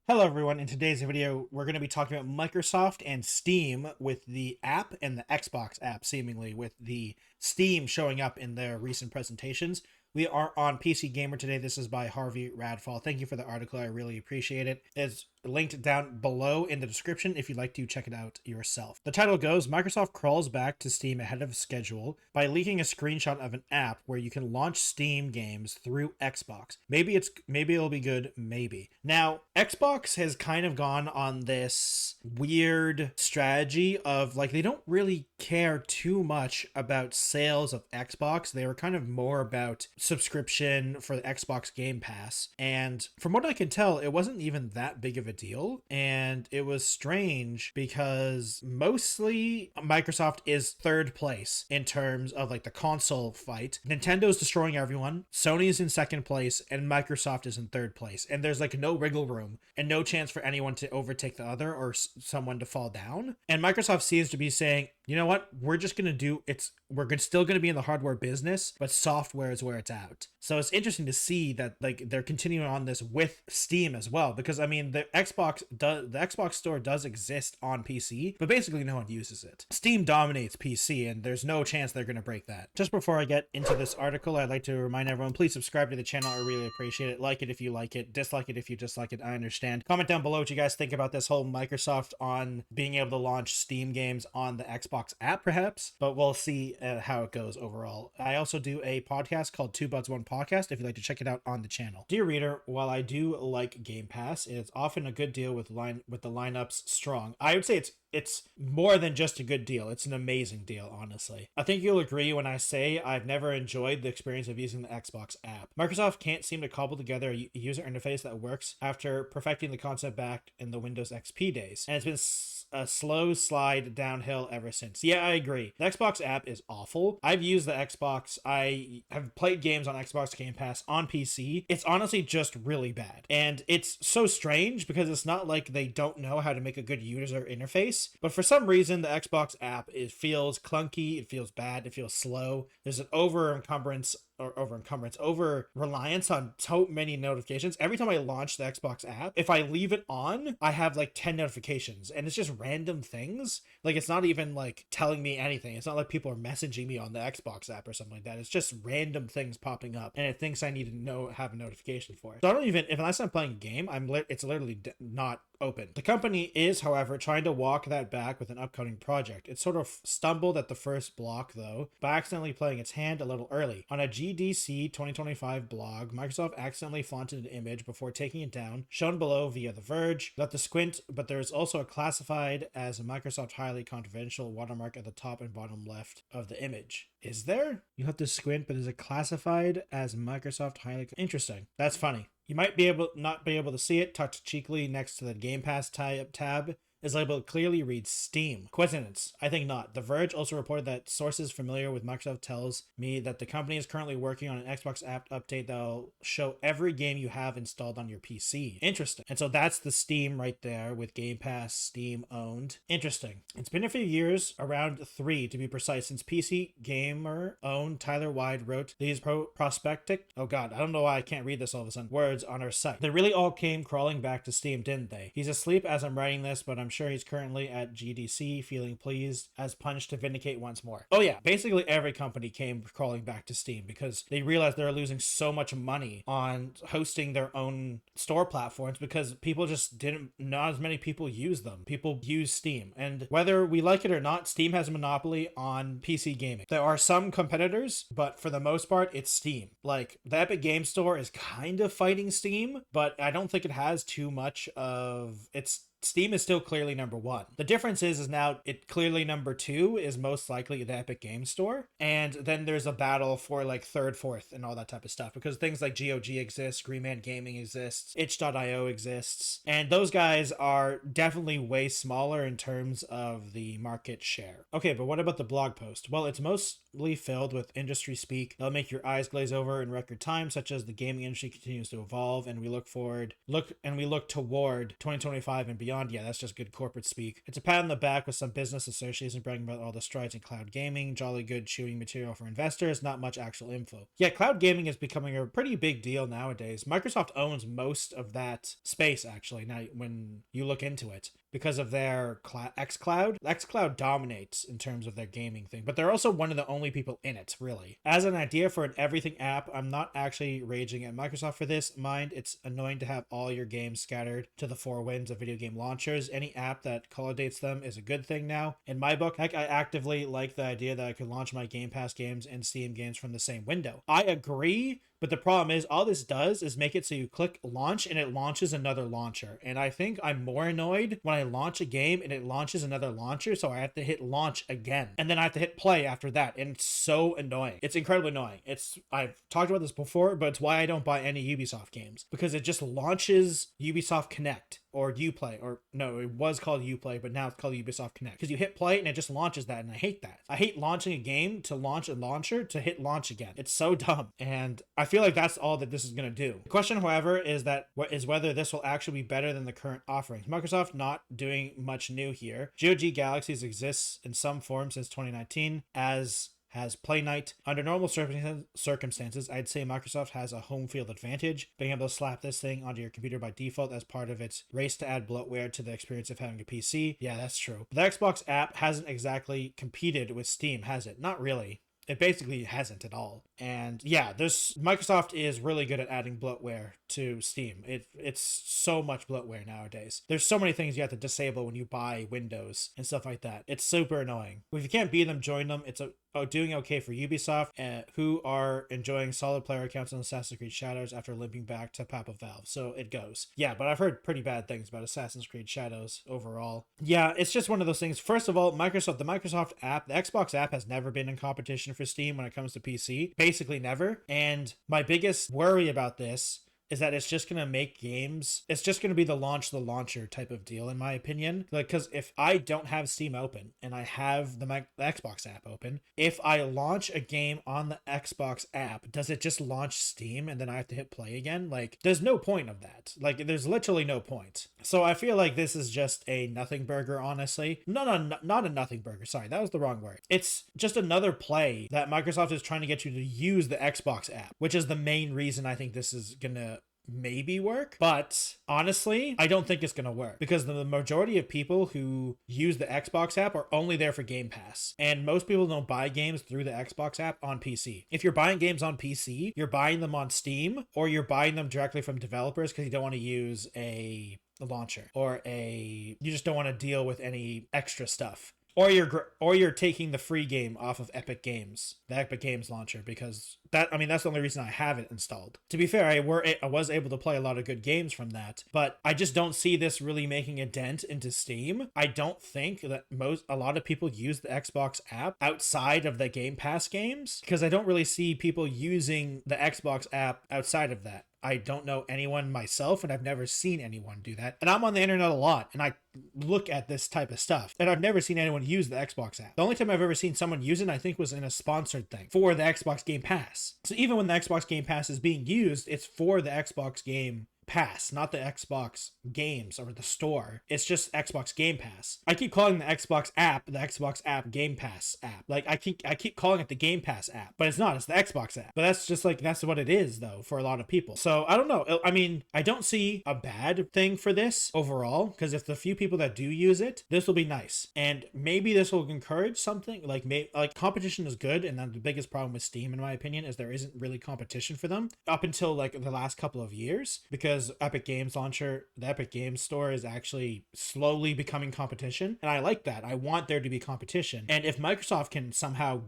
Hello everyone, in today's video we're going to be talking about Microsoft and Steam with the app and the Xbox app, seemingly with the Steam showing up in their recent presentations. We are on PC Gamer today. This is by Harvey Radfall. Thank you for the article. I really appreciate it. It's linked down below in the description if you'd like to check it out yourself. The title goes, Microsoft crawls back to Steam ahead of schedule by leaking a screenshot of an app where you can launch Steam games through Xbox. Maybe it'll be good, maybe. Now, Xbox has kind of gone on this weird strategy of like they don't really care too much about sales of Xbox. They were kind of more about subscription for the Xbox Gamepass. And from what I can tell, it wasn't even that big of a deal. And it was strange because mostly Microsoft is third place in terms of like the console fight. Nintendo's destroying everyone. Sony's in second place and Microsoft is in third place. And there's like no wiggle room and no chance for anyone to overtake the other or someone to fall down. And Microsoft seems to be saying, you know what, we're just going to do we're still going to be in the hardware business, but software is where it's at. So it's interesting to see that like they're continuing on this with Steam as well, because I mean the Xbox store does exist on PC, but basically no one uses it. Steam dominates PC and there's no chance they're going to break that. Just before I get into this article, I'd like to remind everyone, please subscribe to the channel. I really appreciate it. Like it if you like it, dislike it if you dislike it. I understand. Comment down below what you guys think about this whole Microsoft on being able to launch Steam games on the Xbox app perhaps, but we'll see how it goes overall. I also do a podcast called Two Buds One Podcast if you'd like to check it out on the channel. Dear reader, while I do like Game Pass, it's often a good deal with the lineups strong. I would say it's more than just a good deal. It's an amazing deal, honestly. I think you'll agree when I say I've never enjoyed the experience of using the Xbox app. Microsoft can't seem to cobble together a user interface that works after perfecting the concept back in the Windows XP days, and it's been a slow slide downhill ever since. Yeah, I agree. The Xbox app is awful. I've used the Xbox. I have played games on Xbox Game Pass on PC. It's honestly just really bad. And it's so strange because it's not like they don't know how to make a good user interface, but for some reason the Xbox app, it feels clunky, it feels bad, it feels slow. There's an over reliance on so many notifications. Every time I launch the Xbox app, if I leave it on, I have like 10 notifications and it's just random things. Like it's not even like telling me anything. It's not like people are messaging me on the Xbox app or something like that. It's just random things popping up and it thinks I need to have a notification for it. So I don't even, unless I'm playing a game, it's literally not open. The company is, however, trying to walk that back with an upcoming project. It sort of stumbled at the first block, though, by accidentally playing its hand a little early. On a GDC 2025 blog, Microsoft accidentally flaunted an image before taking it down, shown below via The Verge. You'll have to squint, but there is also a classified as a Microsoft highly confidential watermark at the top and bottom left of the image. Is there? You'll have to squint, but is it classified as Microsoft highly... Interesting. That's funny. You might not be able to see it tucked cheekily next to the Game Pass tab is labeled clearly reads Steam. Coincidence? I think not. The Verge also reported that sources familiar with Microsoft tells me that the company is currently working on an Xbox app update that'll show every game you have installed on your PC. Interesting. And so that's the Steam right there with Game Pass, Steam owned. Interesting. It's been a few years, around 3 to be precise, since PC Gamer owned Tyler Wide wrote these prospectic, oh god, I don't know why I can't read this all of a sudden, words on our site. They really all came crawling back to Steam, didn't they? He's asleep as I'm writing this, but I'm sure he's currently at GDC feeling pleased as punched to vindicate once more. Oh yeah, basically every company came crawling back to Steam because they realized they're losing so much money on hosting their own store platforms because people just not as many people use them. People use Steam, and whether we like it or not, Steam has a monopoly on PC gaming. There are some competitors, but for the most part, it's Steam. Like the Epic Game Store is kind of fighting Steam, but I don't think it has too much of its... Steam is still clearly number 1. The difference is now it clearly number 2 is most likely the Epic Game Store. And then there's a battle for like 3rd, 4th and all that type of stuff because things like GOG exists, Green Man Gaming exists, itch.io exists. And those guys are definitely way smaller in terms of the market share. Okay, but what about the blog post? Well, it's constantly filled with industry speak that'll make your eyes glaze over in record time, such as the gaming industry continues to evolve and we look toward 2025 and beyond. Yeah, that's just good corporate speak. It's a pat on the back with some business association bragging about all the strides in cloud gaming, jolly good chewing material for investors, not much actual info. Yeah, cloud gaming is becoming a pretty big deal nowadays. Microsoft owns most of that space, actually, now when you look into it, because of their xCloud. xCloud dominates in terms of their gaming thing, but they're also one of the only people in it, really. As an idea for an everything app, I'm not actually raging at Microsoft for this. Mind, it's annoying to have all your games scattered to the four winds of video game launchers. Any app that consolidates them is a good thing now. In my book, heck, I actively like the idea that I could launch my Game Pass games and Steam games from the same window. I agree, but the problem is all this does is make it so you click launch and it launches another launcher. And I think I'm more annoyed when I launch a game and it launches another launcher, so I have to hit launch again. And then I have to hit play after that. And it's so annoying. It's incredibly annoying. I've talked about this before, but it's why I don't buy any Ubisoft games. Because it just launches Ubisoft Connect or Uplay, or no, it was called Uplay, but now it's called Ubisoft Connect. Because you hit play and it just launches that, and I hate that. I hate launching a game to launch a launcher to hit launch again. It's so dumb. And I feel like that's all that this is going to do. The question, however, is whether this will actually be better than the current offerings. Microsoft not doing much new here. GOG Galaxies exists in some form since 2019 as has Play Night. Under normal circumstances, I'd say Microsoft has a home field advantage, being able to slap this thing onto your computer by default as part of its race to add bloatware to the experience of having a PC. Yeah, that's true. The Xbox app hasn't exactly competed with Steam, has it? Not really. It basically hasn't at all. And yeah, Microsoft is really good at adding bloatware to Steam. It's so much bloatware nowadays. There's so many things you have to disable when you buy Windows and stuff like that. It's super annoying. If you can't beat them, join them. It's doing okay for Ubisoft, who are enjoying solid player accounts on Assassin's Creed Shadows after limping back to Papa Valve. So it goes. Yeah, but I've heard pretty bad things about Assassin's Creed Shadows overall. Yeah, it's just one of those things. First of all, the Microsoft app, the Xbox app has never been in competition for Steam when it comes to PC. Basically never. And my biggest worry about this is that it's just going to make games, it's just going to be the launcher type of deal, in my opinion. Like, because if I don't have Steam open and I have the Xbox app open, if I launch a game on the Xbox app, does it just launch Steam and then I have to hit play again? Like, there's no point of that. Like, there's literally no point. So I feel like this is just a nothing burger, honestly. No, not a nothing burger. Sorry, that was the wrong word. It's just another play that Microsoft is trying to get you to use the Xbox app, which is the main reason I think this is going to maybe work. But honestly, I don't think it's gonna work, because the majority of people who use the Xbox app are only there for Game Pass, and most people don't buy games through the Xbox app on PC. If you're buying games on PC, you're buying them on Steam, or you're buying them directly from developers because you don't want to use a launcher, or you just don't want to deal with any extra stuff. Or you're taking the free game off of Epic Games, the Epic Games launcher, because that's the only reason I have it installed. To be fair, I was able to play a lot of good games from that, but I just don't see this really making a dent into Steam. I don't think that a lot of people use the Xbox app outside of the Game Pass games, because I don't really see people using the Xbox app outside of that. I don't know anyone myself, and I've never seen anyone do that. And I'm on the internet a lot, and I look at this type of stuff, and I've never seen anyone use the Xbox app. The only time I've ever seen someone use it, I think, was in a sponsored thing for the Xbox Game Pass. So even when the Xbox Game Pass is being used, it's for the Xbox Game Pass, not the Xbox Games or the store. It's just Xbox Game Pass. I keep calling the Xbox app the Xbox app Game Pass app. Like I keep calling it the Game Pass app, but it's not. It's the Xbox app. But that's what it is though for a lot of people. So I don't know. I mean, I don't see a bad thing for this overall, because if the few people that do use it, this will be nice, and maybe this will encourage something like competition is good. And then the biggest problem with Steam, in my opinion, is there isn't really competition for them up until like the last couple of years, because Epic Games launcher, the Epic Games store, is actually slowly becoming competition, and I like that. I want there to be competition, and if Microsoft can somehow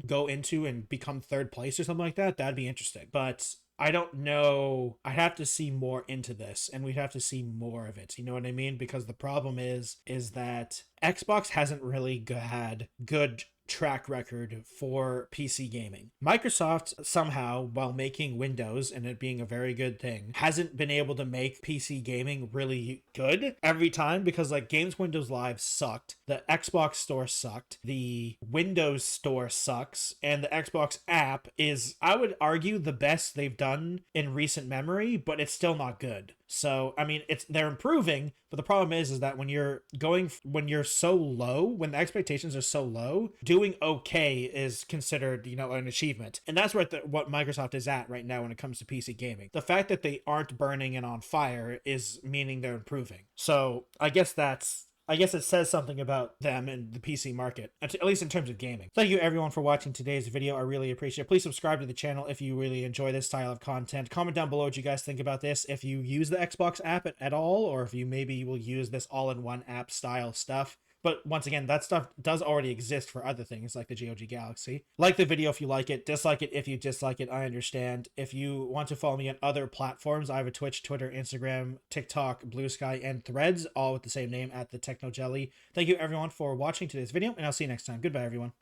go into and become third place or something like that, that'd be interesting. But I don't know. I'd have to see more into this, and we'd have to see more of it. You know what I mean? Because the problem is that Xbox hasn't really had good track record for PC gaming. Microsoft somehow, while making Windows and it being a very good thing, hasn't been able to make PC gaming really good every time, because like Games Windows Live sucked, the Xbox store sucked, the Windows store sucks, and the Xbox app is, I would argue, the best they've done in recent memory, but it's still not good. So, I mean, they're improving, but the problem is that when you're so low, when the expectations are so low, doing okay is considered, an achievement. And that's what Microsoft is at right now when it comes to PC gaming. The fact that they aren't burning and on fire is meaning they're improving. So, I guess it says something about them and the PC market, at least in terms of gaming. Thank you everyone for watching today's video. I really appreciate it. Please subscribe to the channel if you really enjoy this style of content. Comment down below what you guys think about this, if you use the Xbox app at all, or if you maybe will use this all-in-one app style stuff. But once again, that stuff does already exist for other things like the GOG Galaxy. Like the video if you like it, dislike it if you dislike it, I understand. If you want to follow me on other platforms, I have a Twitch, Twitter, Instagram, TikTok, Blue Sky, and Threads, all with the same name, @TheTechnoJelly. Thank you everyone for watching today's video, and I'll see you next time. Goodbye everyone.